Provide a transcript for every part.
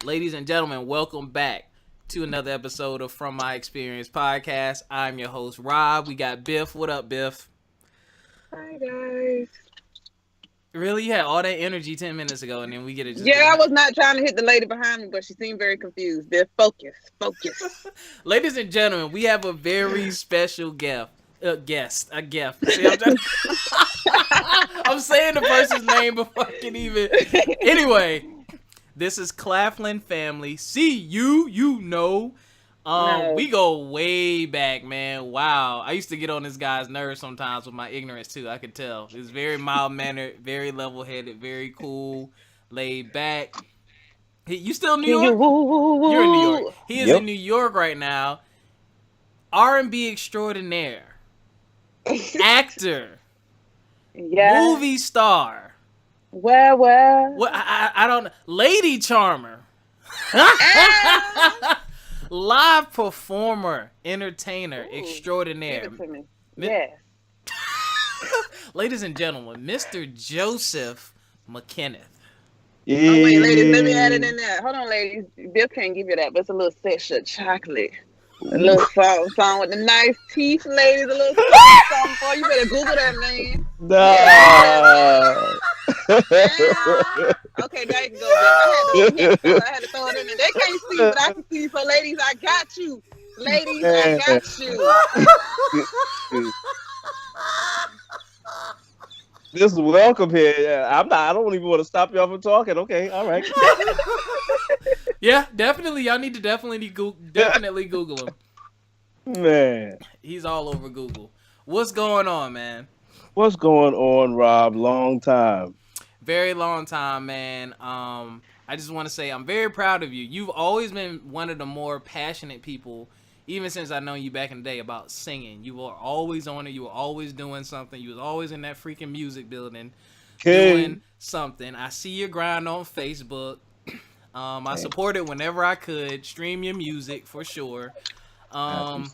Ladies and gentlemen, welcome back to another episode of From My Experience Podcast. I'm your host, Rob. We got Biff. What up, Biff? Hi, guys. Really? You had all that energy 10 minutes ago, and then we get it just... Yeah, I was not trying to hit the lady behind me, but she seemed very confused. Biff, focus. Ladies and gentlemen, we have a very special guest. See, I'm saying the person's name before I can even... Anyway... This is Claflin family. See you know. No. We go way back, man. Wow. I used to get on this guy's nerves sometimes with my ignorance too. I could tell. He's very mild-mannered, very level-headed, very cool, laid back. You still in New York? You're in New York. He is in New York right now. R&B extraordinaire. Actor. Yeah. Movie star. Well. What I don't know. Lady charmer. Live performer, entertainer, extraordinaire. Give it to me. Yes. Ladies and gentlemen, Mr. Joseff McKenneth. Oh, wait, ladies, let me add it in there. Hold on, ladies. Bill can't give you that, but it's a little section of chocolate. A little song with the nice teeth, ladies. A little song for you. You better Google that, man. No. Okay, there you go, Bill. I had to throw it in there. They can't see, but I can see. So, ladies, I got you. Ladies, I got you. This is welcome here. I don't even want to stop y'all from talking. Okay, all right. Yeah, definitely. Y'all need to definitely Google him. Man. He's all over Google. What's going on, man? What's going on, Rob? Long time. Very long time, man. I just want to say I'm very proud of you. You've always been one of the more passionate people, even since I've known you back in the day, about singing. You were always on it. You were always doing something. You was always in that freaking music building doing something. I see your grind on Facebook. I support it whenever I could. Stream your music for sure. And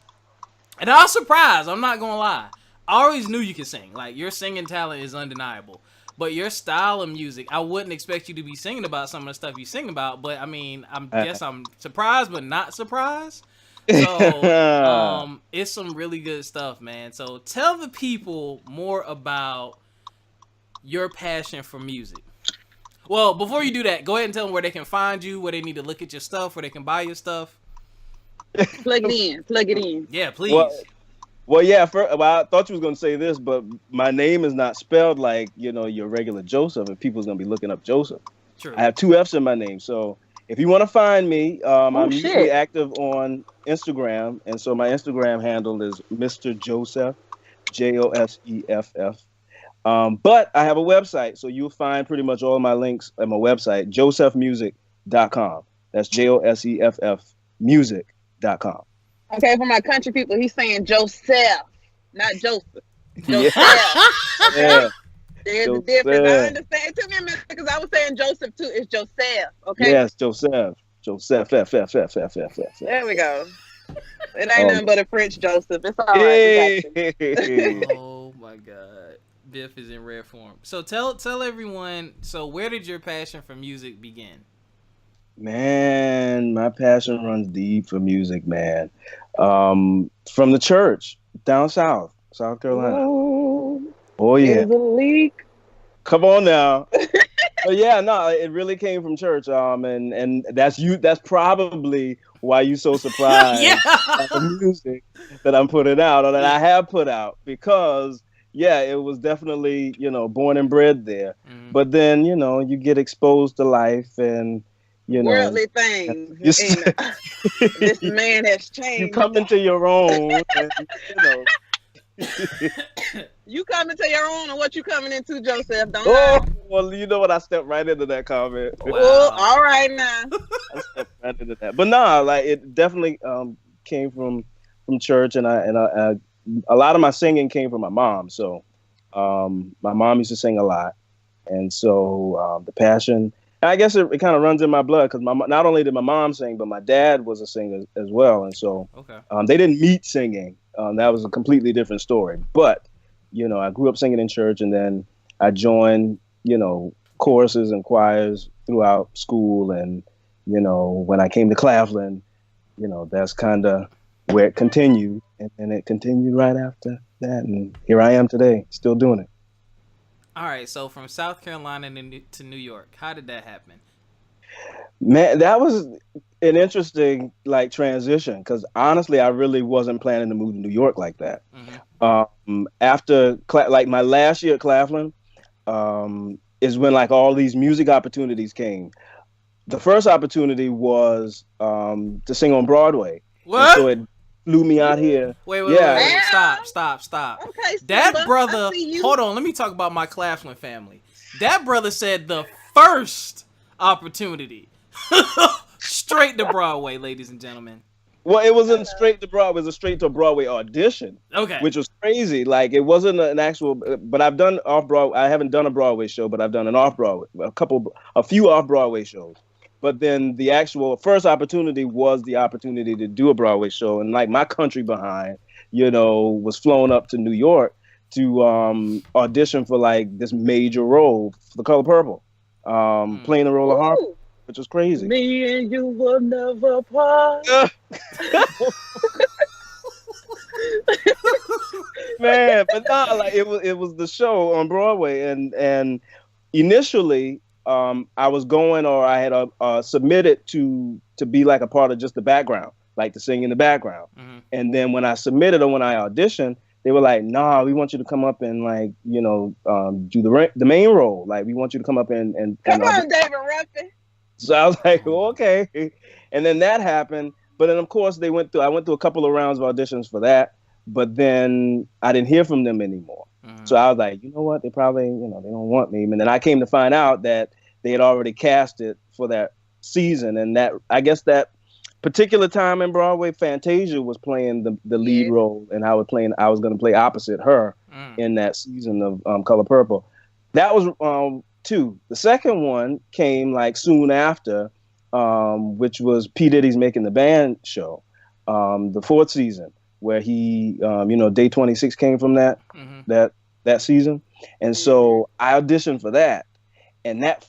I was surprised. I'm not going to lie. I always knew you could sing. Like, your singing talent is undeniable. But your style of music, I wouldn't expect you to be singing about some of the stuff you sing about. But, I mean, guess I'm surprised but not surprised. So, it's some really good stuff, man. So, tell the people more about your passion for music. Well, before you do that, go ahead and tell them where they can find you, where they need to look at your stuff, where they can buy your stuff. Plug it in. Yeah, please. Well, yeah. I thought you was gonna say this, but my name is not spelled like your regular Joseph, and people's gonna be looking up Joseph. True. I have 2 F's in my name, so if you want to find me, I'm usually active on Instagram, and so my Instagram handle is Mr. Joseff, Joseff. But I have a website, so you'll find pretty much all of my links at my website, joseffmusic.com. That's Joseff music.com. Okay, for my country people, he's saying Joseph, not Joseph. Joseph. Yeah. There's a difference. I understand. It took me a minute because I was saying Joseph too. It's Joseph. Okay. Yes, Joseph. Joseph. F. There we go. It ain't nothing but a French Joseph. It's all right. Hey. Oh my God. Biff is in rare form. So tell everyone, so where did your passion for music begin? Man, my passion runs deep for music, man. From the church down south, South Carolina. Oh yeah. There's a leak. Come on now. But yeah, no, it really came from church. And that's you. That's probably why you so surprised at the music that I'm putting out, or that I have put out, because yeah, it was definitely born and bred there. Mm-hmm. But then you get exposed to life and worldly things. This man has changed. You come into your own. And, You coming to your own, and what you coming into, Joseph? Don't lie. Well, you know what? I stepped right into that comment. Wow. Oh, all right now. I stepped right into that. But no, like it definitely came from church, and I a lot of my singing came from my mom. So my mom used to sing a lot, and so the passion. I guess it kind of runs in my blood because not only did my mom sing, but my dad was a singer as well, and so they didn't meet singing. That was a completely different story. But I grew up singing in church, and then I joined choruses and choirs throughout school, and when I came to Claflin, that's kind of where it continued, and then it continued right after that, and here I am today, still doing it. All right, so from South Carolina to New York, how did that happen? Man, that was an interesting transition, because honestly, I really wasn't planning to move to New York like that. After my last year at Claflin, is when all these music opportunities came. The first opportunity was to sing on Broadway. What? And so it flew me out here. Wait, stop. Okay, That brother, hold on, let me talk about my Claflin family. That brother said the first opportunity. Straight to Broadway, ladies and gentlemen. Well, it wasn't straight to Broadway, it was a straight to Broadway audition. Okay. Which was crazy. It wasn't an actual, but I've done off-Broadway. I haven't done a Broadway show, but I've done an off-Broadway, a few off-Broadway shows. But then the actual first opportunity was the opportunity to do a Broadway show. And my country behind, was flown up to New York to audition for this major role for The Color Purple, playing the role of Harper, which was crazy. Me and you will never part. Man, but it was the show on Broadway, and initially I was going, or I had submitted to be a part of just the background, to sing in the background. And then when I submitted, or when I auditioned, they were like, "Nah, we want you to come up and do the main role. We want you to come up and come on, David Ruffin." So I was like, well, okay. And then that happened. But then, of course, I went through a couple of rounds of auditions for that. But then I didn't hear from them anymore. So I was like, you know what? They probably, they don't want me. And then I came to find out that they had already cast it for that season. And I guess that particular time in Broadway, Fantasia was playing the lead role. And I was going to play opposite her in that season of Color Purple. That was two. The second one came soon after, which was P. Diddy's Making the Band show, the fourth season, where he, Day 26 came from that season. And so I auditioned for that, and that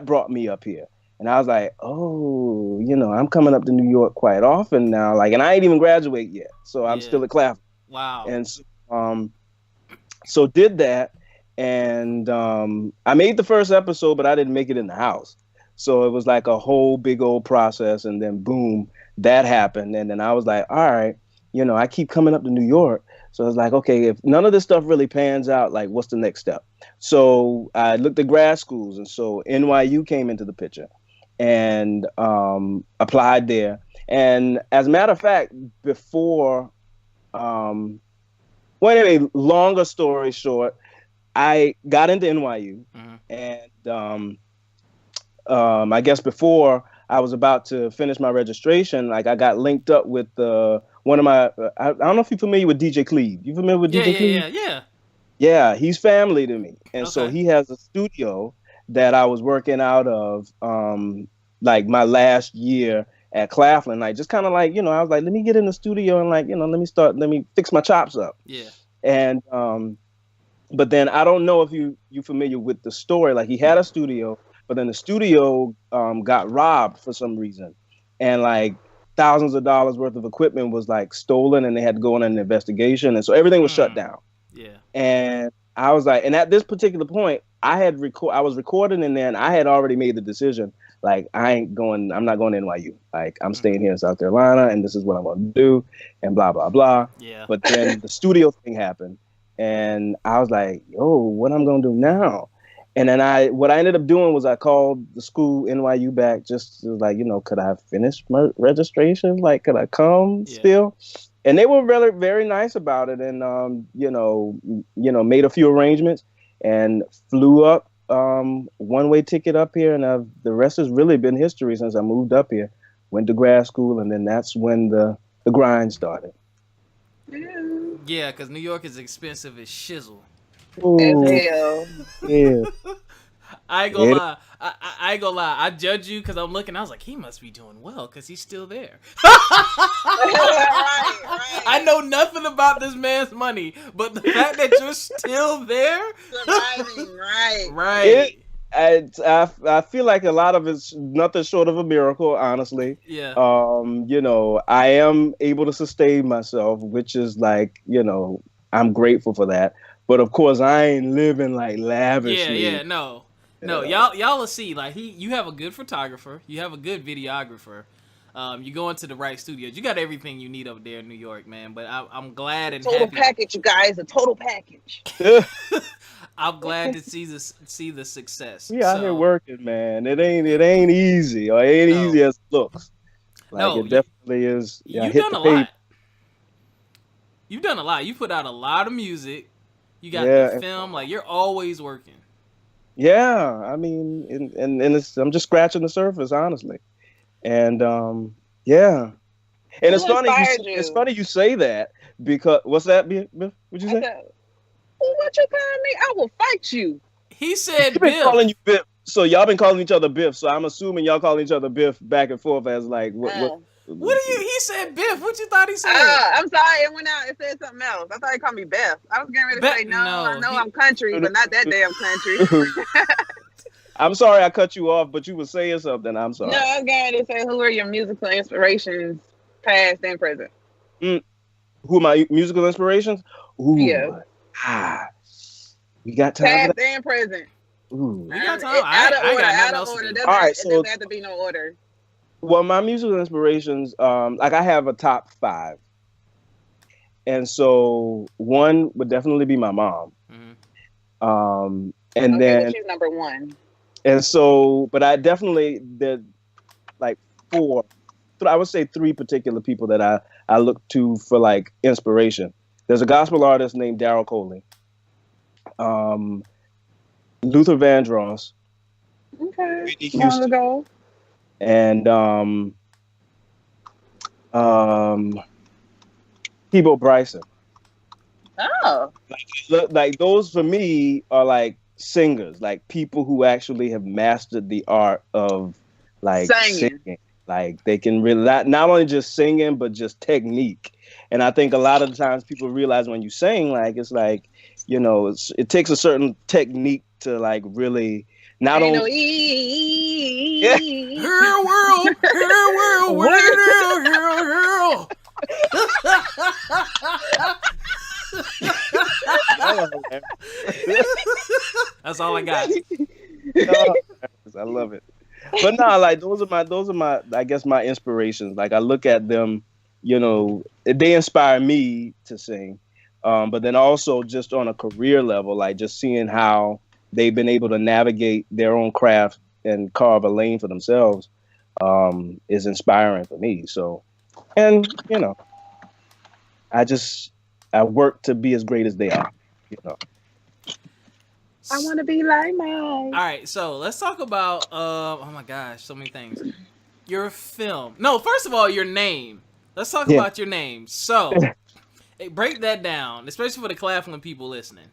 brought me up here. And I was like, oh, I'm coming up to New York quite often now. And I ain't even graduate yet. So I'm still at Claflin. Wow. And so did that. And I made the first episode, but I didn't make it in the house. So it was a whole big old process. And then boom, that happened. And then I was like, all right, I keep coming up to New York. So I was like, okay, if none of this stuff really pans out, what's the next step? So I looked at grad schools. And so NYU came into the picture and applied there. And as a matter of fact, before, anyway, longer story short, I got into NYU, and I guess before I was about to finish my registration, I got linked up with one of my. I don't know if you're familiar with DJ Cleve. You familiar with DJ Cleve? Yeah. Yeah, he's family to me, and so he has a studio that I was working out of, my last year at Claflin. Just kind of I was like, let me get in the studio and let me fix my chops up. Yeah. And but then I don't know if you familiar with the story. He had a studio, but then the studio got robbed for some reason, and thousands of dollars worth of equipment was stolen, and they had to go on an investigation, and so everything was shut down. Yeah. And I was like, and at this particular point, I was recording in there, and I had already made the decision. I'm not going to NYU. I'm staying here in South Carolina, and this is what I'm going to do, and blah blah blah. Yeah. But then the studio thing happened. And I was like, yo, what am I going to do now? And then what I ended up doing was I called the school NYU back, just could I finish my registration? Could I come still? And they were really very nice about it, and made a few arrangements and flew up, one-way ticket up here, and the rest has really been history since I moved up here. Went to grad school, and then that's when the grind started. Yeah, because New York is expensive as shizzle. Hell. Yeah. I ain't gonna lie. I ain't gonna lie. I judge you because I'm looking. I was like, he must be doing well because he's still there. Right. I know nothing about this man's money, but the fact that you're still there, surviving, right. Right. I feel like a lot of it's nothing short of a miracle, honestly. Yeah. I am able to sustain myself, which is like, I'm grateful for that. But of course, I ain't living like lavishly. Yeah, no. No, y'all will see. Like you have a good photographer, you have a good videographer. You go into the right studios. You got everything you need up there in New York, man. But I'm glad and total happy. package, you guys. A total package. I'm glad to see the success. We out here working, man. It ain't easy, or it ain't easy as it looks. Like it definitely is. You've done a lot. You've done a lot. You put out a lot of music. You got the film. Like you're always working. Yeah, I mean, and I'm just scratching the surface, honestly. And yeah, and it's funny. It's funny you say that because what's that? Biff? What'd you say? What you calling me? I will fight you. He said Biff. Calling you Biff. So y'all been calling each other Biff. So I'm assuming y'all calling each other Biff back and forth as like what? What are you? He said Biff. What you thought he said? I'm sorry. It went out. It said something else. I thought he called me Beth. I was getting ready to say no. I know I'm country, but not that damn country. I'm sorry I cut you off, but you were saying something. I'm sorry. No, I was going to say, who are your musical inspirations, past and present? Who are my musical inspirations? Ooh. Yeah. We got time. Past and present. Ooh. We got time. Out of order. All right, so it doesn't have to be no order. Well, my musical inspirations, like I have a top 5. And so one would definitely be my mom. Mm-hmm. And then she's number 1. And so, but I definitely did like 4, I would say 3 particular people that I look to for like inspiration. There's a gospel artist named Daryl Coley, Luther Vandross, Whitney Houston, and Peabo Bryson. Oh, like those for me are like singers, like people who actually have mastered the art of like singing. Like they can really not only just singing, but just technique. And I think a lot of the times people realize when you sing, like it's like, it takes a certain technique to like really not only. Her world, girl. That's all I got. I love it. But no, like those are my I guess my inspirations. Like I look at them, they inspire me to sing. But then also just on a career level, like just seeing how they've been able to navigate their own craft and carve a lane for themselves is inspiring for me. So, and I work to be as great as they are. I want to be like mine. All right, so let's talk about oh my gosh, so many things. Your film. No, first of all, your name. Let's talk about your name. So, break that down, especially for the Claflin people listening.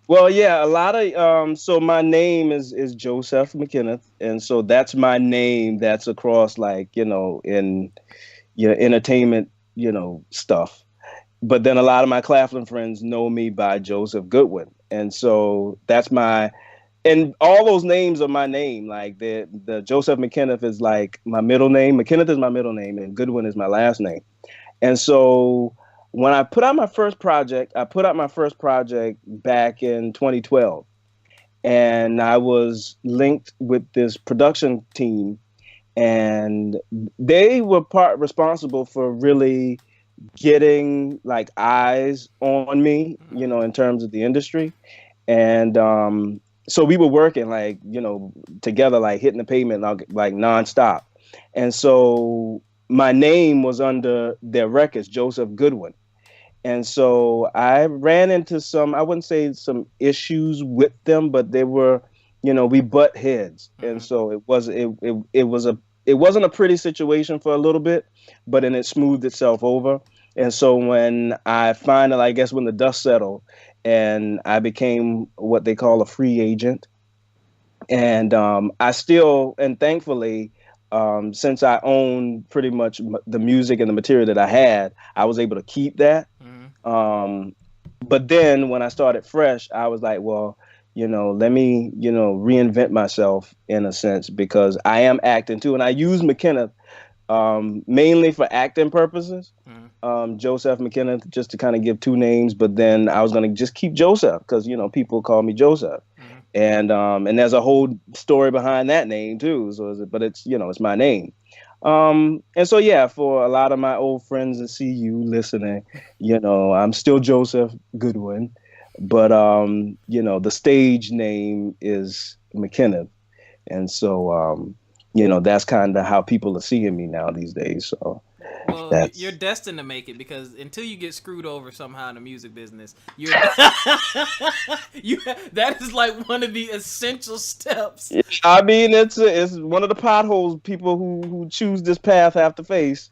Well, yeah, a lot of so my name is Joseff McKenneth, and so that's my name. That's across like in entertainment stuff. But then a lot of my Claflin friends know me by Joseph Goodwin. And so that's and all those names are my name. Like the Joseff McKenneth is like my middle name. McKenneth is my middle name and Goodwin is my last name. And so when I put out my first project, back in 2012. And I was linked with this production team and they were responsible for really getting like eyes on me, in terms of the industry. And so we were working like, together, like hitting the pavement like nonstop. And so my name was under their records, Joseph Goodwin. And so I ran into I wouldn't say some issues with them, but they were, we butt heads. And so it wasn't a pretty situation for a little bit, but then it smoothed itself over. And so when I finally, I guess when the dust settled and I became what they call a free agent, and I still, and thankfully, since I own pretty much the music and the material that I had, I was able to keep that. But then when I started fresh, I was like, well, let me, reinvent myself in a sense because I am acting too. And I use McKenneth mainly for acting purposes. Joseff McKenneth, just to kind of give two names, but then I was going to just keep Joseff because, people call me Joseff. And there's a whole story behind that name too. But it's, it's my name. And so, yeah, for a lot of my old friends that see you listening, I'm still Joseff Goodwin, but, the stage name is McKenneth. And so, that's kind of how people are seeing me now these days. So, well, you're destined to make it because until you get screwed over somehow in the music business, that is like one of the essential steps. I mean, it's one of the potholes people who choose this path have to face.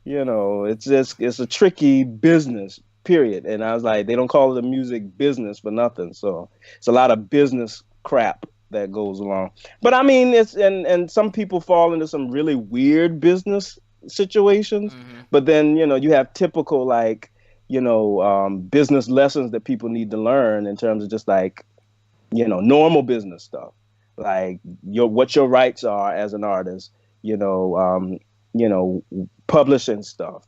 It's a tricky business, period. And I was like, they don't call it a music business for nothing. So it's a lot of business crap that goes along. But I mean, and some people fall into some really weird business situations, but then you have typical business lessons that people need to learn in terms of just like normal business stuff, like what your rights are as an artist, publishing stuff,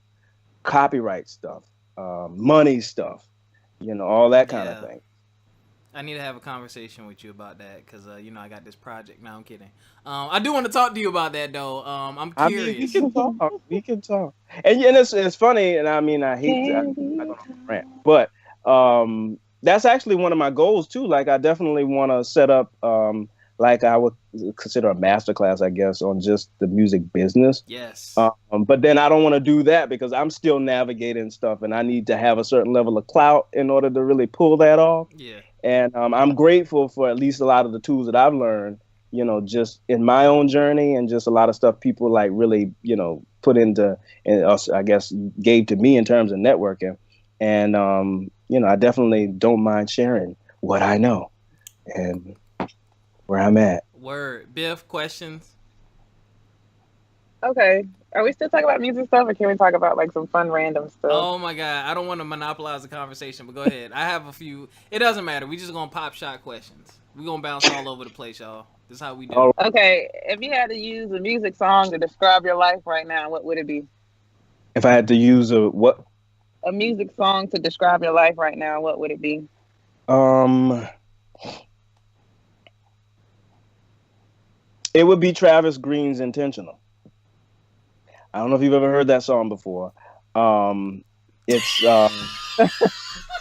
copyright stuff, money stuff, all that kind of thing. I need to have a conversation with you about that because, I got this project. No, I'm kidding. I do want to talk to you about that, though. I'm curious. I mean, we can talk. And it's funny, and I mean, I hate to, I don't rant, but that's actually one of my goals, too. Like, I definitely want to set up, like I would consider a masterclass, I guess, on just the music business. Yes. But then I don't want to do that because I'm still navigating stuff, and I need to have a certain level of clout in order to really pull that off. Yeah. And I'm grateful for at least a lot of the tools that I've learned, just in my own journey and just a lot of stuff people like really, put into, and I guess gave to me in terms of networking. And, I definitely don't mind sharing what I know and where I'm at. Word. Biff, questions? Okay. Are we still talking about music stuff, or can we talk about like some fun random stuff? Oh my God, I don't want to monopolize the conversation, but go ahead. I have a few. It doesn't matter. We just gonna pop shot questions. We gonna bounce all over the place, y'all. This is how we do. Okay. If you had to use a music song to describe your life right now, what would it be? If I had to use a what? A music song to describe your life right now, what would it be? It would be Travis Green's Intentional. I don't know if you've ever heard that song before. It's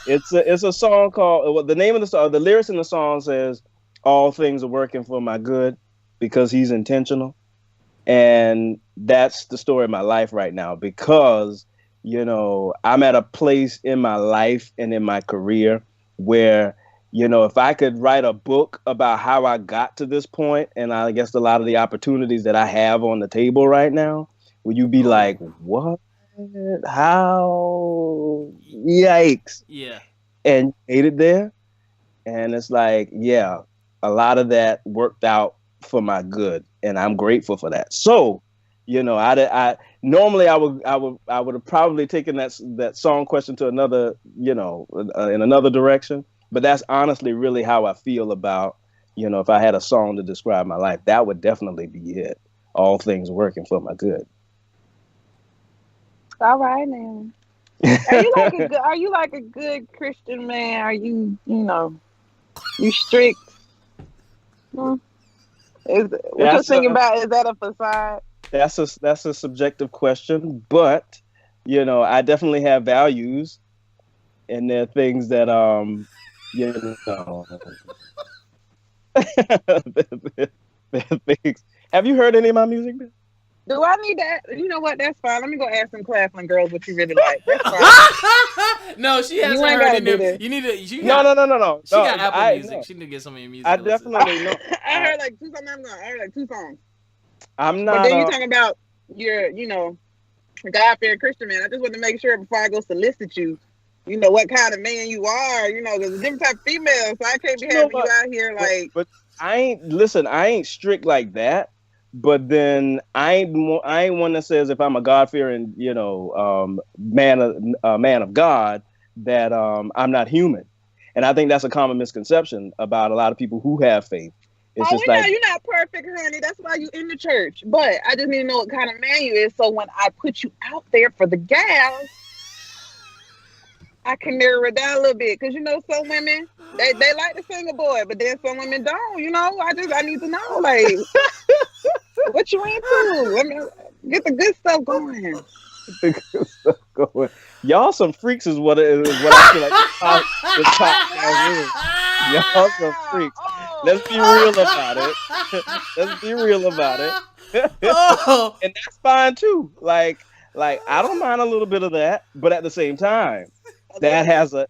it's a song called, the name of the song, the lyrics in the song says, "All things are working for my good because he's intentional." And that's the story of my life right now because, I'm at a place in my life and in my career where, if I could write a book about how I got to this point, and I guess a lot of the opportunities that I have on the table right now, would you be like, what? How? Yikes. Yeah. And made it there. And it's like, yeah, a lot of that worked out for my good. And I'm grateful for that. So, I normally I would have probably taken that song question to another, in another direction. But that's honestly really how I feel about, if I had a song to describe my life, that would definitely be it. All things working for my good. All right, now. Are you like a good Christian man? Are you, you strict? What you're thinking about, is that a facade? That's a subjective question, but I definitely have values, and there are things that things. Have you heard any of my music? Do I need that? You know what? That's fine. Let me go ask some Claflin girls what you really like. That's fine. No, she hasn't heard any. You need to. No. She got Apple Music. No. She need to get some of your music. I definitely know. I heard like two songs. I heard like two songs. I'm not. But then you talking about your, God-fearing Christian man. I just want to make sure before I go solicit you, what kind of man you are. There's a different type of female, so I can't be having you out here like. But I ain't strict like that. But then I ain't one that says if I'm a God-fearing, man of God, that I'm not human. And I think that's a common misconception about a lot of people who have faith. It's just like, you're not perfect, honey. That's why you in the church. But I just need to know what kind of man you is, so when I put you out there for the gals, I can narrow it down a little bit. Because, some women, they like to sing a boy, but then some women don't, I need to know, like, what you into? I mean, get the good stuff going. Y'all some freaks is what I feel like the top Y'all some freaks. Let's be real about it. Let's be real about it. And that's fine too. Like I don't mind a little bit of that, but at the same time, that has a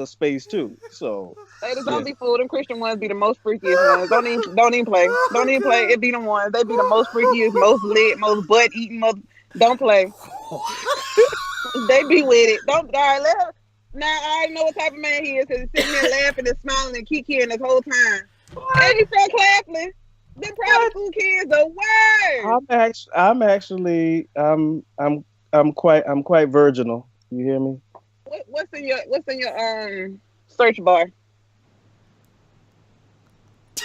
space too. So ladies, don't be fooled. Them Christian ones be the most freakiest ones. Don't even play. Don't even play. It be the ones. They be the most freakiest, most lit, most butt eating. Don't play. They be with it. All right, let her. Now I already know what type of man he is because he's sitting there laughing and smiling and kikiing this whole time. And he's from Claflinite. Them private school kids are worse. I'm quite virginal. You hear me? What's in your search bar?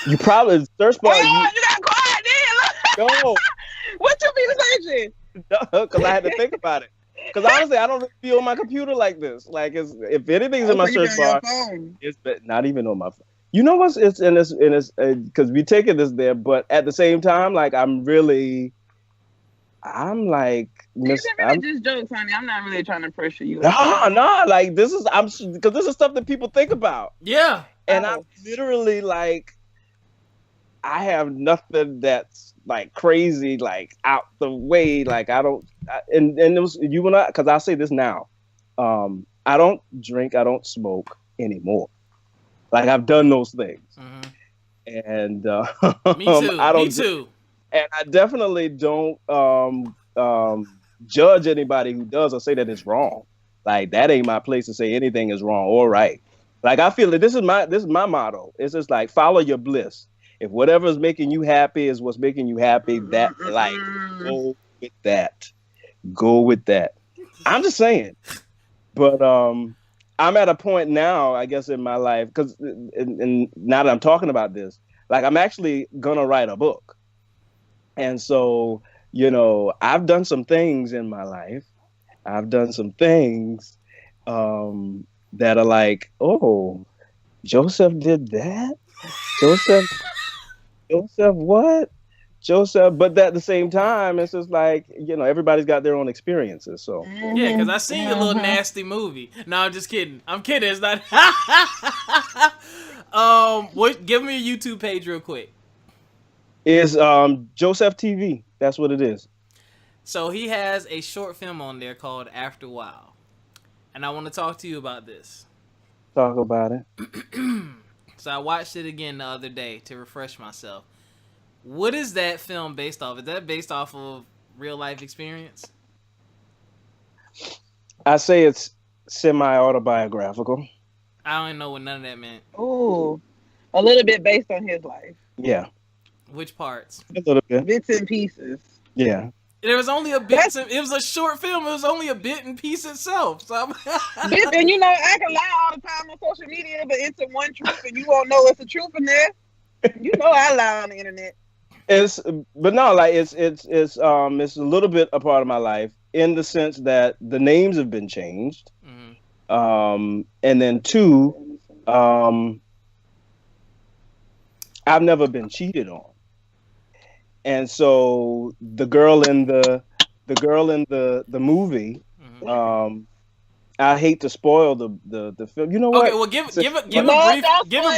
You probably search bar. Oh, you got quiet then. No. What you be searching? Because I had to think about it. Because honestly, I don't really be on my computer like this. Like, if anything's in my search bar, it's not even on my phone. You know what's it's because we taking this there, but at the same time, like I'm like just jokes, honey. I'm not really trying to pressure you. No, like this is because this is stuff that people think about. Yeah, and I'm literally like, I have nothing that's like crazy, like out the way. Like I don't, and it was you and I, because I'll say this now. I don't drink, I don't smoke anymore. Like I've done those things, and me too. Me too. And I definitely don't judge anybody who does or say that it's wrong. Like that ain't my place to say anything is wrong or right. Like I feel that this is my motto. It's just like follow your bliss. If whatever is making you happy is what's making you happy, that like go with that. Go with that. I'm just saying. But I'm at a point now, I guess, in my life, because and now that I'm talking about this, like I'm actually gonna write a book. And so, I've done some things in my life. I've done some things that are like, oh, Joseff did that? Joseff what? Joseff, but at the same time, it's just like, everybody's got their own experiences. So yeah, because I seen your little nasty movie. No, I'm just kidding. I'm kidding. It's not. Give me a YouTube page real quick. It's Joseff TV. That's what it is. So he has a short film on there called After a While, and I want to talk to you about this. Talk about it. So I watched it again the other day to refresh myself. What is that film based off? Is that based off of real life experience? I say it's semi-autobiographical. I don't know what none of that meant. Ooh, a little bit based on his life. Yeah. Which parts? A little bit. Bits and pieces. Yeah. There was only a bit. It was a short film. It was only a bit and piece itself. So and I can lie all the time on social media, but it's one truth, and you won't know what's the truth in there. I lie on the internet. It's a little bit a part of my life in the sense that the names have been changed, and then two, I've never been cheated on. And so the girl in the movie, I hate to spoil the film. You know what? Okay, well give a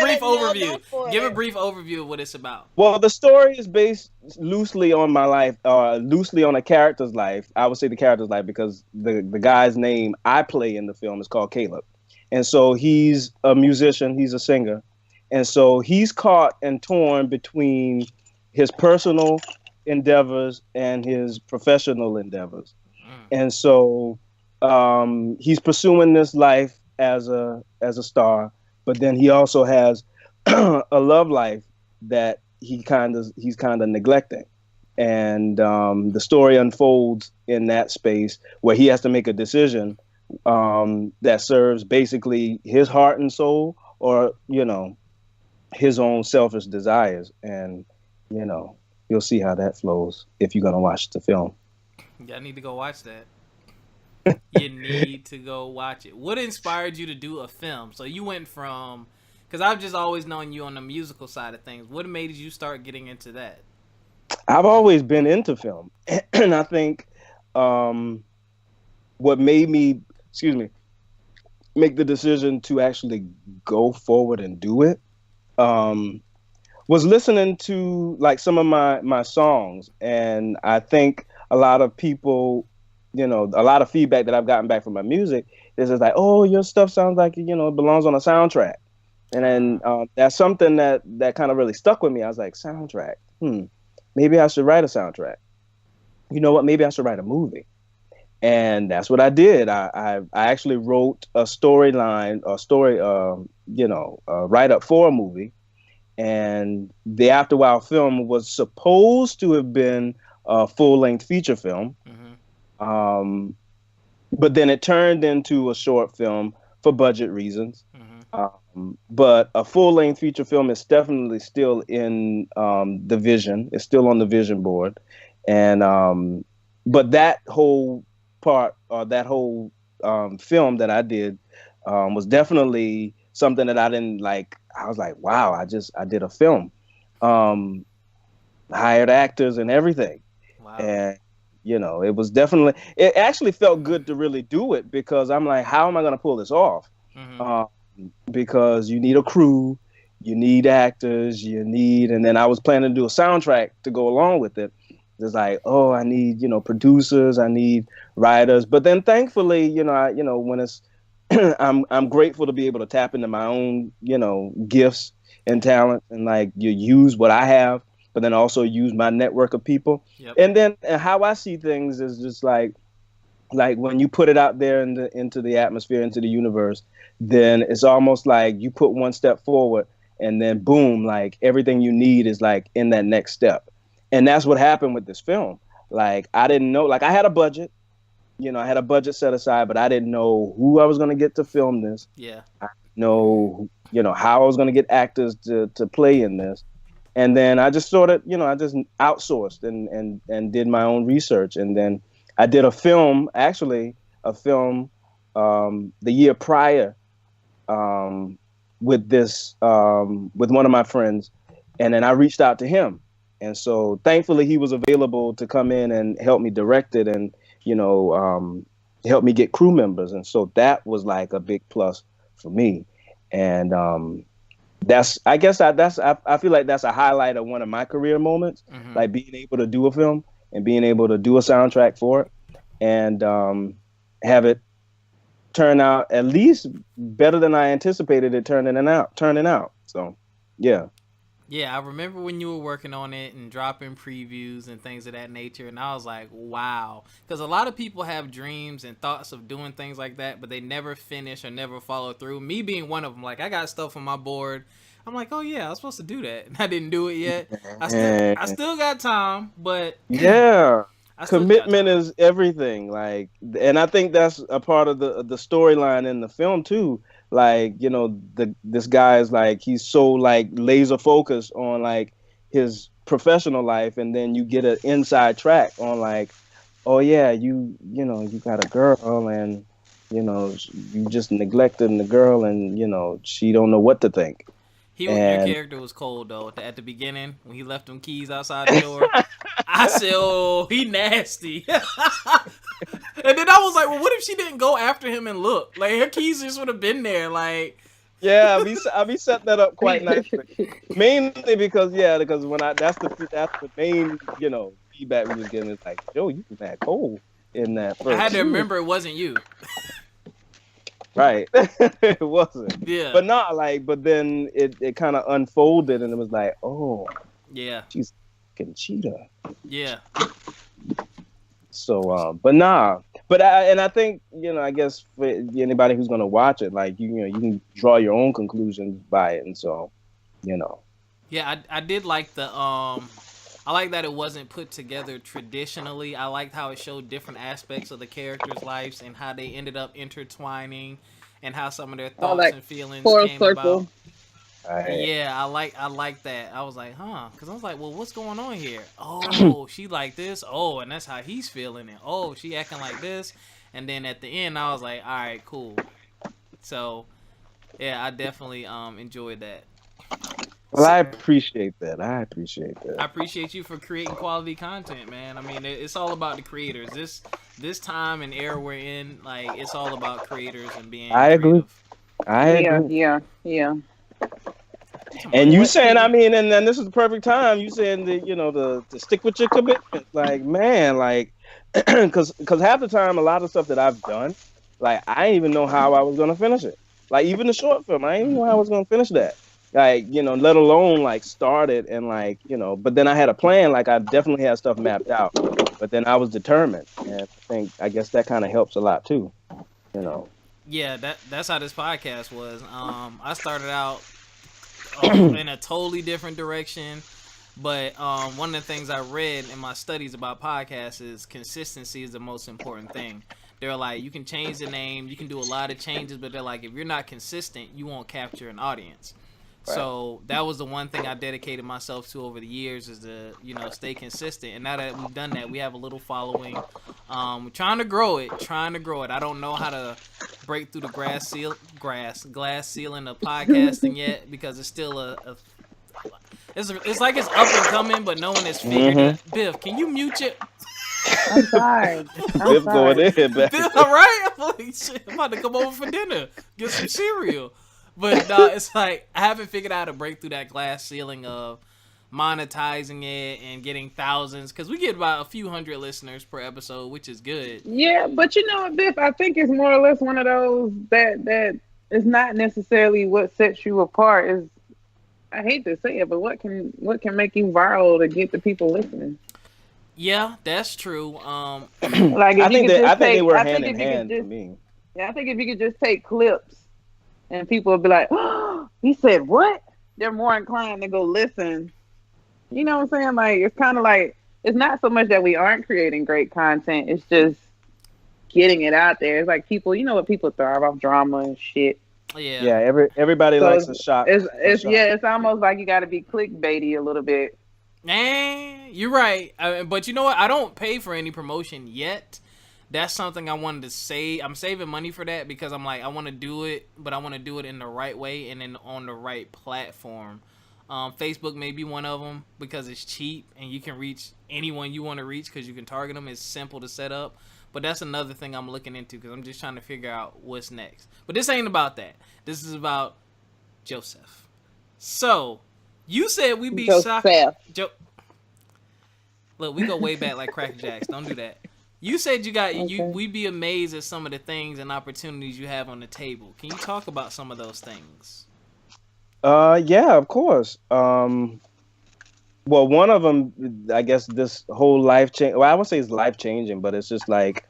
brief overview. Give a brief overview of what it's about. Well, the story is based loosely on my life, loosely on a character's life. I would say the character's life because the guy's name I play in the film is called Caleb. And so he's a musician, he's a singer. And so he's caught and torn between his personal endeavors and his professional endeavors. And so he's pursuing this life as a star, but then he also has a love life that he's kind of neglecting. And the story unfolds in that space where he has to make a decision that serves basically his heart and soul, or his own selfish desires. And you'll see how that flows if you're gonna watch the film. Yeah, I need to go watch that. You need to go watch it. What inspired you to do a film? So you went from, because I've just always known you on the musical side of things. What made you start getting into that? I've always been into film, and I think what made me, make the decision to actually go forward and do it, was listening to like some of my songs. And I think a lot of people, a lot of feedback that I've gotten back from my music is just like, oh, your stuff sounds like, it belongs on a soundtrack. And then that's something that kind of really stuck with me. I was like, soundtrack, maybe I should write a soundtrack. You know what? Maybe I should write a movie. And that's what I did. I actually wrote a storyline, write up for a movie. And the After While film was supposed to have been a full-length feature film. Mm-hmm. But then it turned into a short film for budget reasons. Mm-hmm. But a full-length feature film is definitely still in the vision. It's still on the vision board. And but that whole part, or that whole film that I did was definitely something that I didn't like. I was like, wow, I did a film, hired actors and everything. Wow. And, it was definitely, it actually felt good to really do it, because I'm like, how am I going to pull this off? Mm-hmm. Because you need a crew, you need actors, and then I was planning to do a soundtrack to go along with it. It's like, oh, I need, producers, I need writers. But then thankfully, when it's, I'm grateful to be able to tap into my own, gifts and talent, and like you use what I have, but then also use my network of people. Yep. And then how I see things is just like when you put it out there into the atmosphere, into the universe, then it's almost like you put one step forward, and then boom, like everything you need is like in that next step. And that's what happened with this film. Like, I didn't know, like I had a budget. I had a budget set aside, but I didn't know who I was going to get to film this. Yeah. I didn't know, how I was going to get actors to play in this. And then I just sort of, I just outsourced and did my own research. And then I did a film the year prior with one of my friends. And then I reached out to him. And so thankfully he was available to come in and help me direct it, and help me get crew members. And so that was like a big plus for me. And I feel like that's a highlight of one of my career moments, mm-hmm. like being able to do a film and being able to do a soundtrack for it, and have it turn out at least better than I anticipated it turning out. So, yeah. Yeah, I remember when you were working on it and dropping previews and things of that nature, and I was like, wow. Because a lot of people have dreams and thoughts of doing things like that, but they never finish or never follow through. Me being one of them, like, I got stuff on my board. I'm like, oh, yeah, I was supposed to do that. And I didn't do it yet. I still got time, but... Yeah. Commitment is everything. Like, and I think that's a part of the storyline in the film, too. Like, this guy is like, he's so like laser focused on like his professional life, and then you get an inside track on like, oh yeah, you got a girl, and you just neglecting the girl, and she don't know what to think. Your character was cold though at the beginning when he left them keys outside the door. I said, oh, he nasty. And then I was like, well, what if she didn't go after him and look? Like, her keys just would have been there. Like, yeah, I be setting that up quite nicely. Mainly because when that's the main feedback we was getting, is like, yo, you was that cold in that first. I had to remember it wasn't you. Right. It wasn't. Yeah. But not like, but then it kind of unfolded, and it was like, oh, yeah, she's a fucking cheater. Yeah. So, I think, I guess for anybody who's going to watch it, like, you can draw your own conclusions by it. And so, Yeah, I did like the I like that it wasn't put together traditionally. I liked how it showed different aspects of the characters' lives and how they ended up intertwining, and how some of their Or thoughts like and feelings full came about. circle. Yeah, I like that. I was like, huh? Because I was like, well, what's going on here? Oh, she like this. Oh, and that's how he's feeling it. Oh, she acting like this. And then at the end, I was like, all right, cool. So, yeah, I definitely enjoyed that. Well, I appreciate that. I appreciate that. I appreciate you for creating quality content, man. I mean, it's all about the creators. This time and era we're in, like, it's all about creators and being I creative. agree. I agree. Yeah. And you saying, I mean, and then this is the perfect time. You saying that, to stick with your commitment. Like, man, like, because half the time, a lot of stuff that I've done, like, I didn't even know how I was gonna finish it. Like, even the short film, I didn't even know how I was gonna finish that. Like, let alone like start it and like, but then I had a plan. Like, I definitely had stuff mapped out, but then I was determined, and I guess that kind of helps a lot too. Yeah, that's how this podcast was. I started out in a totally different direction, but one of the things I read in my studies about podcasts is consistency is the most important thing. They're like, you can change the name, you can do a lot of changes, but they're like, if you're not consistent, you won't capture an audience. Right. So that was the one thing I dedicated myself to over the years, is to stay consistent. And now that we've done that, we have a little following. We're trying to grow it. I don't know how to break through the glass ceiling of podcasting yet, because it's still it's like it's up and coming, but no one has figured it. Biff, can you mute it? I'm sorry. Biff going in, Biff, all right? I'm like, shit, I'm about to come over for dinner, get some cereal. But it's like I haven't figured out how to break through that glass ceiling of monetizing it and getting thousands, because we get about a few hundred listeners per episode, which is good. Yeah, but you know what, Biff? I think it's more or less one of those that is not necessarily what sets you apart. Is, I hate to say it, but what can make you viral to get the people listening? Yeah, that's true. Like, I think they were hand in hand to me. Yeah, I think if you could just take clips and people will be like, oh, he said what? They're more inclined to go listen. You know what I'm saying? Like, it's kind of like, it's not so much that we aren't creating great content. It's just getting it out there. It's like people, what people thrive off drama and shit. Yeah. Yeah. Everybody likes a shot. It's almost like you got to be clickbaity a little bit. You're right. But you know what? I don't pay for any promotion yet. That's something I wanted to say. I'm saving money for that, because I'm like, I want to do it, but I want to do it in the right way and then on the right platform. Facebook may be one of them, because it's cheap and you can reach anyone you want to reach, because you can target them. It's simple to set up. But that's another thing I'm looking into, because I'm just trying to figure out what's next. But this ain't about that. This is about Joseff. So, you said we be shocked. Look, we go way back like Cracker Jacks. Don't do that. You said we'd be amazed at some of the things and opportunities you have on the table. Can you talk about some of those things? Yeah, of course. Well, one of them, I guess, this whole life change. Well, I would say it's life changing, but it's just like,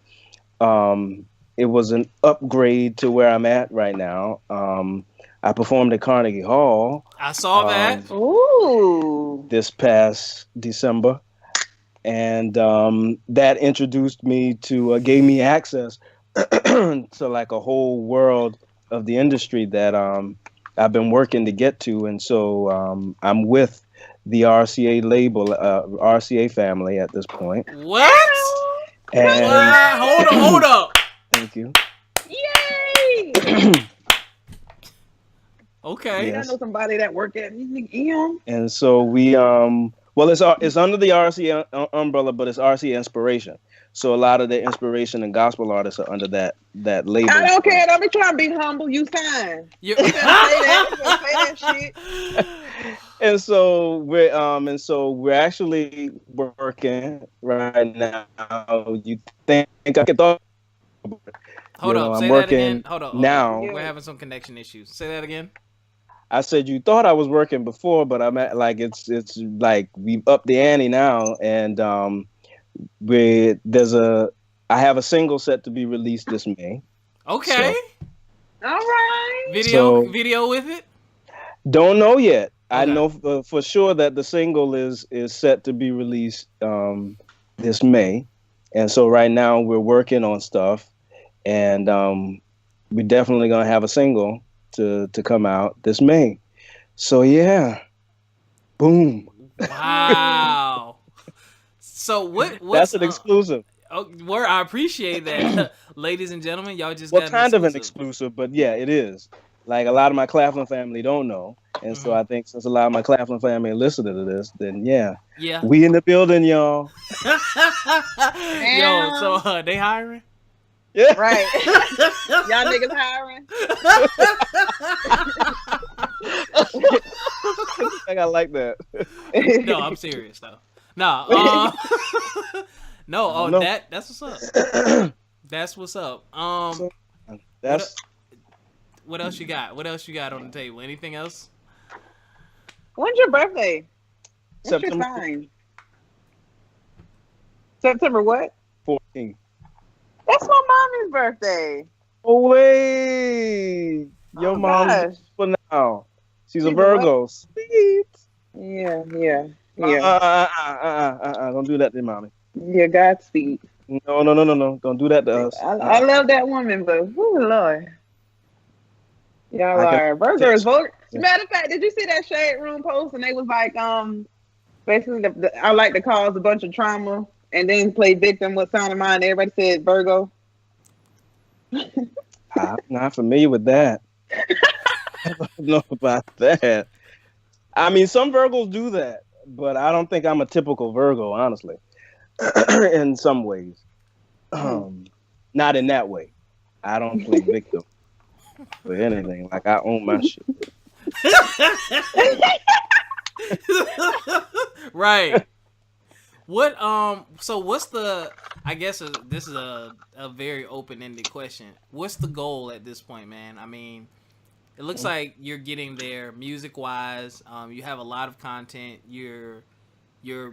it was an upgrade to where I'm at right now. I performed at Carnegie Hall. I saw that. Ooh. This past December. And that introduced me to, gave me access to like a whole world of the industry that I've been working to get to. And so I'm with the RCA label, RCA family at this point. What? And hold up. Thank you. Yay! Okay. Yes. I know somebody that worked at EM. And so we well, it's under the RCA umbrella, but it's RCA Inspiration. So a lot of the inspiration and gospel artists are under that label. I don't care. Don't be trying to be humble. You fine. You better say that. You better say that shit. And so we're actually working right now. You think I could talk? Hold up. Say that again. Hold up. Now we're having some connection issues. Say that again. I said you thought I was working before, but I'm at, like it's like we've upped the ante now, and I have a single set to be released this May. Okay. So, all right. Video with it? Don't know yet. I know for sure that the single is set to be released this May, and so right now we're working on stuff, and we're definitely gonna have a single to come out this May. So yeah, boom! Wow. So what? That's an exclusive. Where I appreciate that, ladies and gentlemen. Y'all just got kind of an exclusive, but yeah, it is. Like a lot of my Claflin family don't know, and so I think since a lot of my Claflin family listening to this, then yeah, we in the building, y'all. Yo, so they hiring? Yeah, right. Y'all niggas hiring? I like that. No, I'm serious though. No, no. That's what's up. That's what's up. What else you got? What else you got on the table? Anything else? When's your birthday? What's September. your sign? September what? 14th. That's my mommy's birthday. Oh wait, your mom's for now. She's a Virgo. Sweet. Yeah. Don't do that to mommy. Yeah, Godspeed. No. Don't do that to us. I love that woman, but oh Lord. Y'all are Virgos. Matter of fact, did you see that Shade Room post? And they was like, basically, I like to cause a bunch of trauma and then play victim with Sound of Mind. Everybody said Virgo. I'm not familiar with that. I don't know about that. I mean, some Virgos do that, but I don't think I'm a typical Virgo, honestly. In some ways, not in that way. I don't play victim for anything. Like I own my shit. Right. What so what's the, I guess this is a very open-ended question. What's the goal at this point, man? I mean, it looks like you're getting there music-wise. You have a lot of content. You're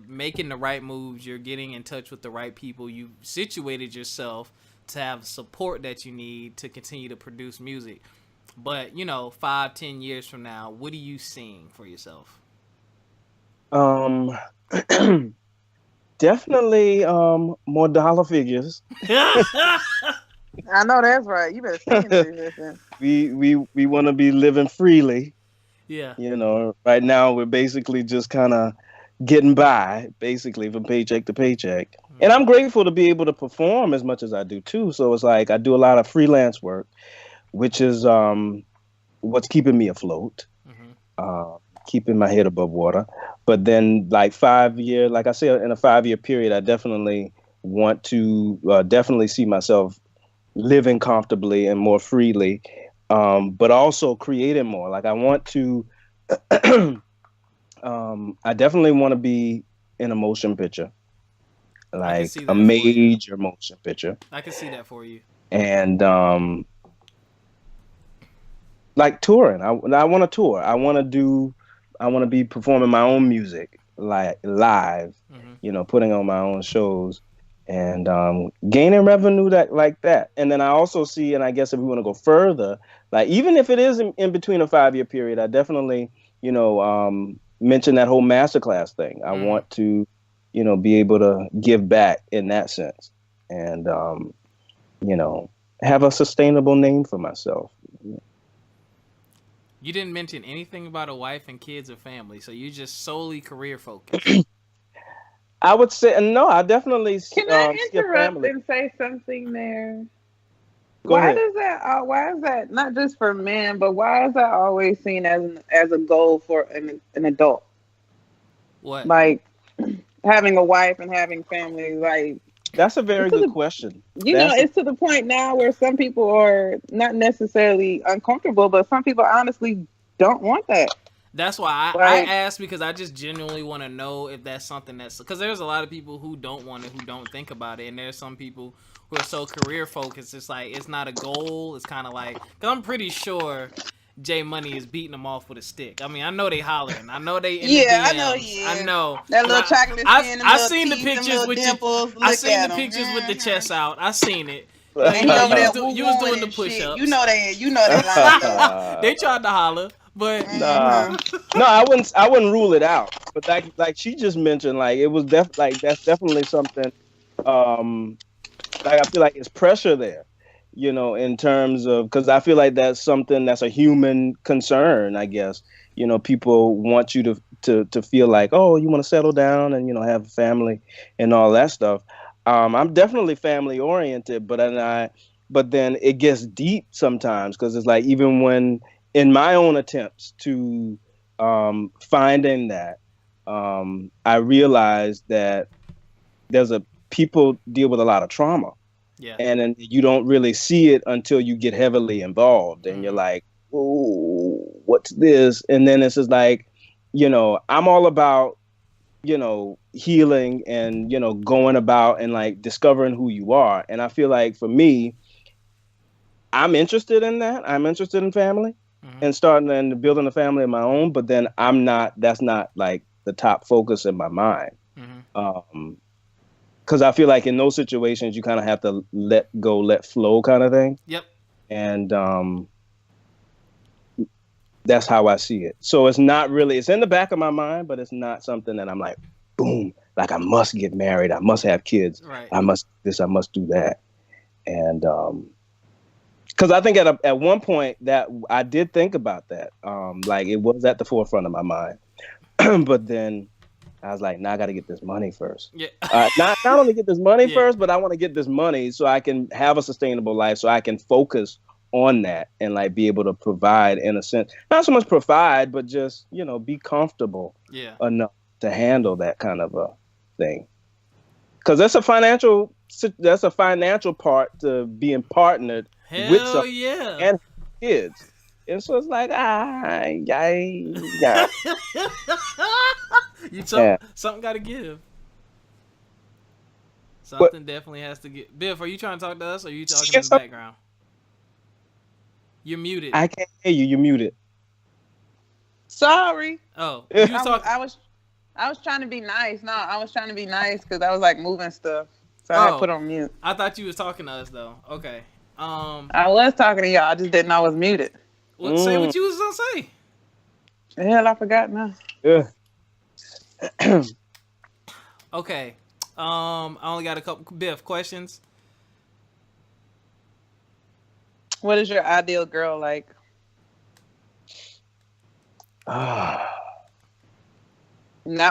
making the right moves. You're getting in touch with the right people. You've situated yourself to have support that you need to continue to produce music. But, 5-10 years from now, what are you seeing for yourself? Definitely more dollar figures. I know that's right. You better sing this. We want to be living freely. Yeah. Right now we're basically just kind of getting by, basically from paycheck to paycheck. Mm-hmm. And I'm grateful to be able to perform as much as I do too. So it's like I do a lot of freelance work, which is what's keeping me afloat. Mm-hmm. Keeping my head above water. But then like 5 year, like I said, in a 5-year period, I definitely want to definitely see myself living comfortably and more freely, but also creating more. Like I want to, I definitely want to be in a motion picture, like a major motion picture. I can see that for you. And like touring, I want to tour. I want to be performing my own music, like live, putting on my own shows and gaining revenue like that. And then I also see, and I guess if we want to go further, like even if it is in between a 5-year period, I definitely, mention that whole masterclass thing. I want to, be able to give back in that sense and, have a sustainable name for myself. You didn't mention anything about a wife and kids or family, so you're just solely career focused. I would say no. I definitely can I interrupt and say something there? Why is that not just for men, but why is that always seen as a goal for an adult? What? Like having a wife and having family, like. That's a very good question. It's to the point now where some people are not necessarily uncomfortable, but some people honestly don't want that. That's why I asked, because I just genuinely want to know if that's something because there's a lot of people who don't want it, who don't think about it. And there's some people who are so career focused. It's like, it's not a goal. It's kind of like, because I'm pretty sure J Money is beating them off with a stick. I mean, I know they hollering. I know they in the DMs. I know he is. I know. That little chocolate skin. I seen the pictures with the chest out. I seen it. And you was doing the push-ups. You know they lying. They tried to holler. But Nah, no, I wouldn't rule it out. But like she just mentioned, like it was like that's definitely something. Um, like I feel like it's pressure there, in terms of because I feel like that's something that's a human concern. I guess people want you to feel like, oh, you want to settle down and have a family and all that stuff. I'm definitely family oriented, but then it gets deep sometimes because it's like even when in my own attempts to finding that, I realized that there's a people deal with a lot of trauma. yeah. And then you don't really see it until you get heavily involved and you're like, oh, what's this? And then it's just like, I'm all about, healing and, going about and like discovering who you are. And I feel like for me, I'm interested in that. I'm interested in family and starting and building a family of my own. But then that's not like the top focus in my mind. Because I feel like in those situations, you kind of have to let go, let flow kind of thing. Yep. And that's how I see it. So it's not really, it's in the back of my mind, but it's not something that I'm like, boom, like I must get married. I must have kids. Right. I must I must do that. And because I think at one point that I did think about that. Like it was at the forefront of my mind. But then I was like, I got to get this money first. Yeah. Not only get this money first, but I want to get this money so I can have a sustainable life, so I can focus on that and like be able to provide in a sense, not so much provide, but just, be comfortable enough to handle that kind of a thing. Because that's a financial part to being partnered with someone and kids. And so it's like, something got to give. Something definitely has to get. Biff, are you trying to talk to us or are you talking in the background? You're muted. I can't hear you. You're muted. Sorry. Oh, you was talking. I was trying to be nice. No, I was trying to be nice because I was like moving stuff, so I put on mute. I thought you was talking to us though. Okay. I was talking to y'all. I just didn't know I was muted. Say what you was gonna say. The hell, I forgot now. Yeah. Okay. I only got a couple Biff questions. What is your ideal girl like? Not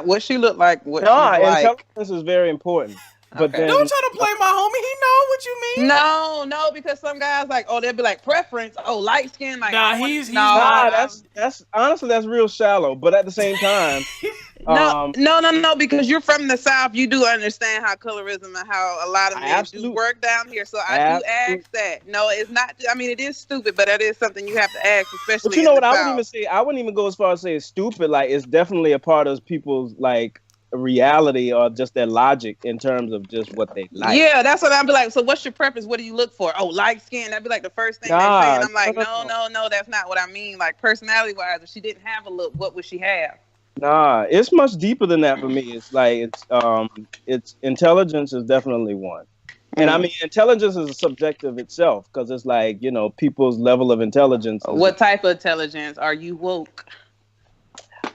what she look like. What she's like. Intelligence is very important. But then, don't try to play my homie. He know what you mean. No, because some guys like, they'll be like preference. Light skin. Like, he's not. That's honestly that's real shallow. But at the same time, no, because you're from the South, you do understand how colorism and how a lot of men do work down here. So I do ask that. No, it's not. I mean, it is stupid, but that is something you have to ask, especially. But you know what? I wouldn't even go as far as say it's stupid. Like it's definitely a part of people's like reality or just their logic in terms of just what they like. Yeah, that's what I'd be like. So what's your preference? What do you look for? Light skin. That'd be like the first thing they say. And I'm like, no, that's not what I mean. Like personality wise, if she didn't have a look, what would she have? Nah, it's much deeper than that for me. It's like it's intelligence is definitely one. And I mean, intelligence is subjective itself because it's like, people's level of intelligence. What type of intelligence? Are you woke?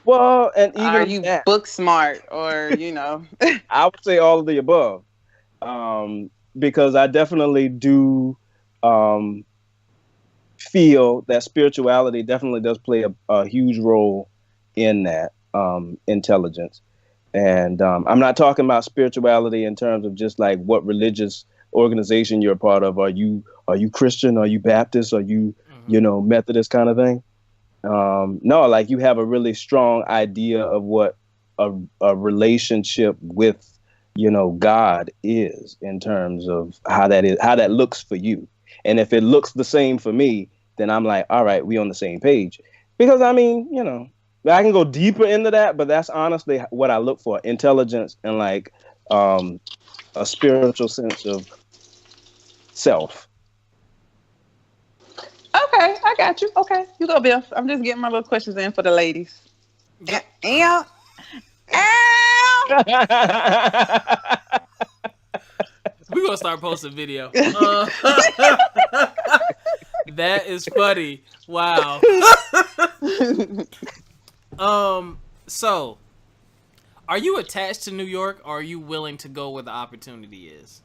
Well, and even are you book smart or, I would say all of the above. Because I definitely do feel that spirituality definitely does play a huge role in that intelligence. And I'm not talking about spirituality in terms of just like what religious organization you're a part of. Are you Christian? Are you Baptist? Are you, Methodist kind of thing? No, like you have a really strong idea of what a relationship with, God is in terms of how that looks for you. And if it looks the same for me, then I'm like, all right, we on the same page. Because I mean, I can go deeper into that, but that's honestly what I look for: intelligence and like a spiritual sense of self. Okay, I got you. Okay, you go, Bill. I'm just getting my little questions in for the ladies. We're gonna start posting video. That is funny. Wow. So, are you attached to New York, or are you willing to go where the opportunity is?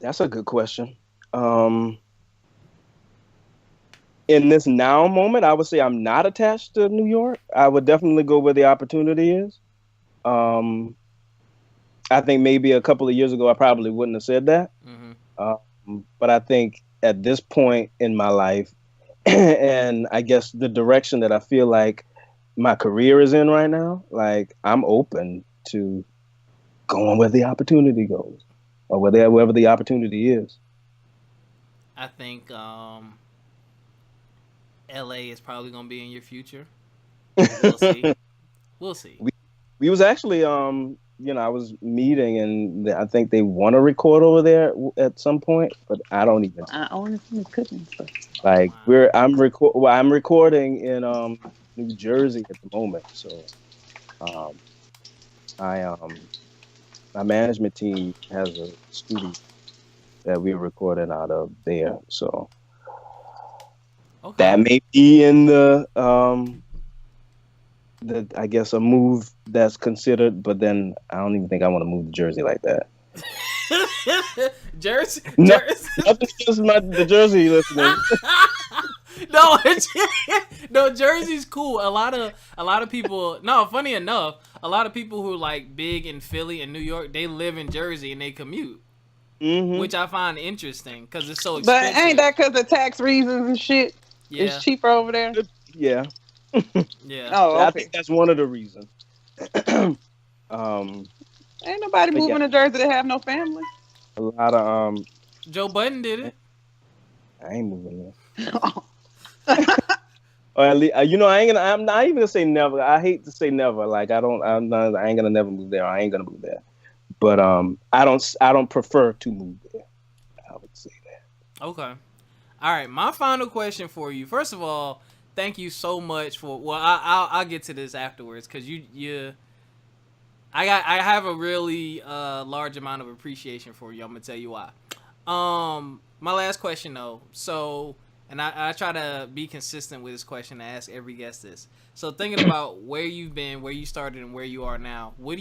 That's a good question. In this now moment, I would say I'm not attached to New York. I would definitely go where the opportunity is. I think maybe a couple of years ago, I probably wouldn't have said that. But I think at this point in my life, and I guess the direction that I feel like my career is in right now, like I'm open to going where the opportunity goes, or wherever the opportunity is. I think LA is probably gonna be in your future. We'll see. We'll see. We was actually I was meeting, and I think they want to record over there at some point, but I don't even. I own some cooking stuff. Like I'm recording in New Jersey at the moment, so my management team has a studio that we're recording out of there, so that may be in the I guess a move that's considered, but then I don't even think I want to move to Jersey like that. Jersey? No, nothing against the Jersey listeners. No, Jersey's cool. A lot of people. No, funny enough, a lot of people who are like big in Philly and New York, they live in Jersey and they commute, which I find interesting because it's so expensive. But ain't that because of tax reasons and shit? Yeah. It's cheaper over there. Yeah. Yeah. Oh, okay. I think that's one of the reasons. Ain't nobody moving to Jersey that have no family. A lot of Joe Budden did it. I ain't moving there. Or at least, I'm not even gonna say never. I hate to say never. Like I ain't gonna never move there. I ain't gonna move there. But I don't prefer to move there. I would say that. Okay. All right. My final question for you. First of all, thank you so much for. Well, I'll get to this afterwards because I have a really large amount of appreciation for you. I'm gonna tell you why. My last question though. So, and I try to be consistent with this question. I ask every guest this. So, thinking about where you've been, where you started, and where you are now, what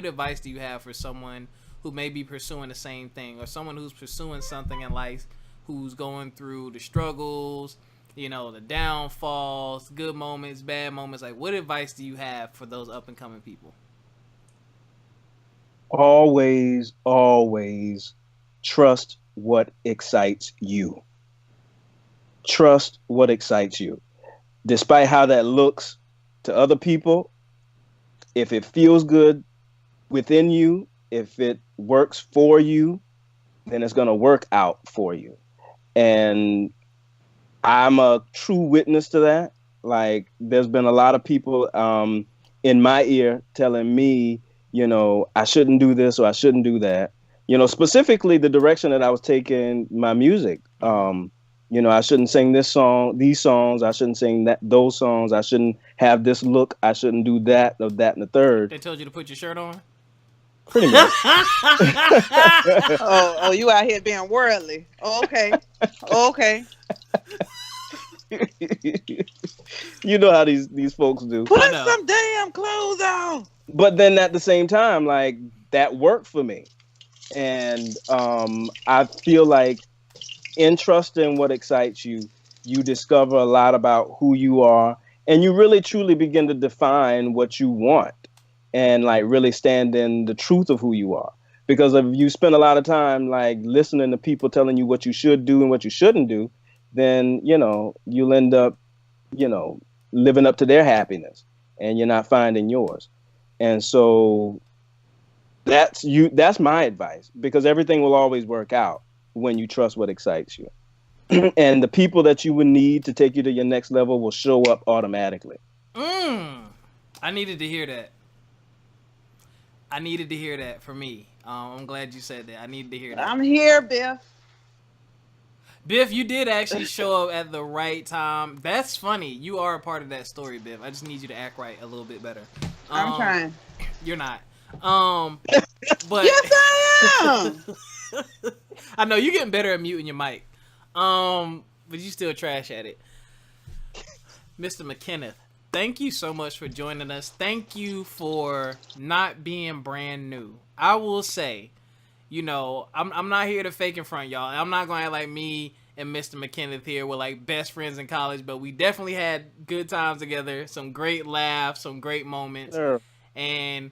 advice do you have for someone who may be pursuing the same thing, or someone who's pursuing something in life, who's going through the struggles, the downfalls, good moments, bad moments? Like, what advice do you have for those up and coming people? Always trust what excites you. Trust what excites you. Despite how that looks to other people, if it feels good within you, if it works for you, then it's going to work out for you. And I'm a true witness to that. Like, there's been a lot of people in my ear telling me, I shouldn't do this or I shouldn't do that. Specifically the direction that I was taking my music. I shouldn't sing these songs. I shouldn't sing those songs. I shouldn't have this look. I shouldn't do that or that and the third. They told you to put your shirt on? Pretty much. Oh, you out here being worldly. Oh, okay. You know how these folks do. Put some damn clothes on. But then at the same time, like, that worked for me. And I feel like in trusting what excites you, you discover a lot about who you are, and you really truly begin to define what you want and like really stand in the truth of who you are. Because if you spend a lot of time like listening to people telling you what you should do and what you shouldn't do, then, you'll end up, living up to their happiness and you're not finding yours. And so that's my advice, because everything will always work out when you trust what excites you. And the people that you would need to take you to your next level will show up automatically. I needed to hear that. I needed to hear that for me. I'm glad you said that. I needed to hear that. I'm here, Biff. Biff, you did actually show up at the right time. That's funny. You are a part of that story, Biff. I just need you to act right a little bit better. I'm trying. You're not. But yes, I am. I know you're getting better at muting your mic. But you still trash at it. Mr. McKenneth, thank you so much for joining us. Thank you for not being brand new. I will say, you know, I'm not here to fake in front, y'all. I'm not going to act like me and Mr. McKenneth here were like best friends in college, but we definitely had good times together, some great laughs, some great moments. Sure. And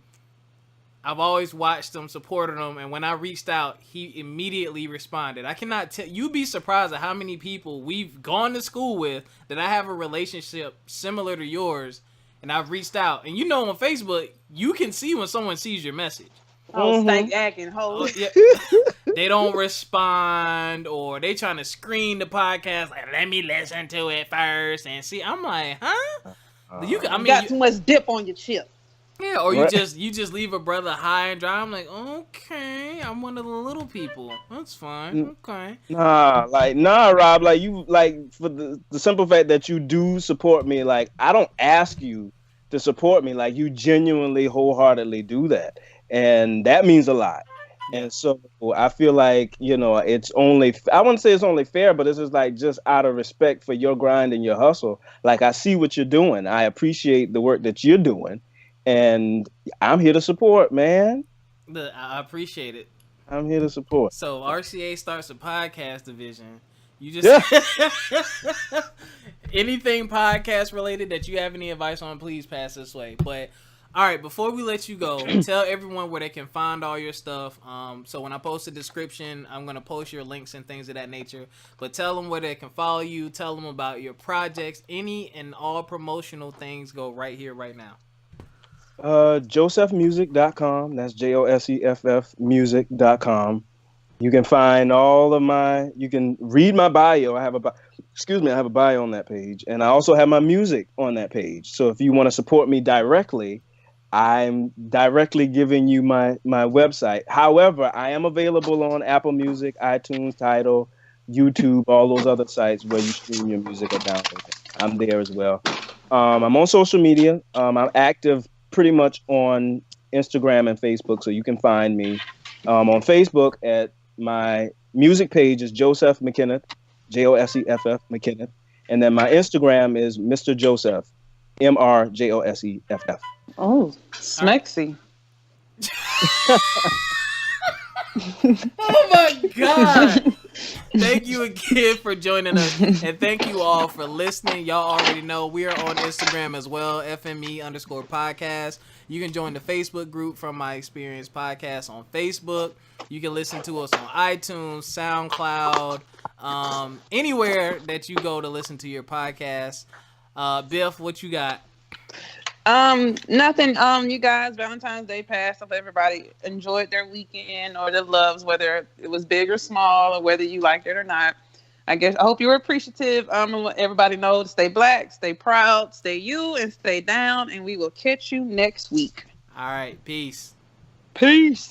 I've always watched him, supported him, and when I reached out, he immediately responded. I cannot tell, you'd be surprised at how many people we've gone to school with that I have a relationship similar to yours, and I've reached out. And you know, on Facebook, you can see when someone sees your message. Oh, stank acting holy. Yeah. They don't respond, or they trying to screen the podcast, like, let me listen to it first and see. I'm like, huh? You got too much dip on your chip. Yeah, or you just leave a brother high and dry. I'm like, okay, I'm one of the little people. That's fine. Okay. Nah, Rob. Like you, like for the simple fact that you do support me. Like I don't ask you to support me. Like you genuinely, wholeheartedly do that, and that means a lot. And so I feel like, you know, it's only, I wouldn't say it's only fair, but it's just like just out of respect for your grind and your hustle. Like I see what you're doing. I appreciate the work that you're doing. And I'm here to support, man. I appreciate it. I'm here to support. So RCA starts a podcast division. You just anything podcast related that you have any advice on, please pass this way. But all right, before we let you go, tell everyone where they can find all your stuff. So when I post a description, I'm going to post your links and things of that nature. But tell them where they can follow you. Tell them about your projects. Any and all promotional things go right here, right now. JoseffMusic.com. That's JOSEFF music.com. You can find all of you can read my bio. I have a bio on that page. And I also have my music on that page. So if you want to support me directly, I'm directly giving you my website. However, I am available on Apple Music, iTunes, Tidal, YouTube, all those other sites where you stream your music or download it. I'm there as well. I'm on social media. I'm active pretty much on Instagram and Facebook, so you can find me on Facebook at my music page is Joseff McKenneth, JOSEFF McKenneth, and then my Instagram is Mr. Joseff, MRJOSEFF. Oh, smexy. Oh my God. Thank you again for joining us, and thank you all for listening. Y'all already know we are on Instagram as well, FME_podcast. You can join the Facebook group From My Experience Podcast on Facebook. You can listen to us on iTunes, SoundCloud, anywhere that you go to listen to your podcast. Biff, what you got? Nothing. You guys, Valentine's Day passed. Hope everybody enjoyed their weekend or their loves, whether it was big or small, or whether you liked it or not. I hope you were appreciative. And let everybody know to stay black, stay proud, stay you, and stay down. And we will catch you next week. All right. Peace. Peace.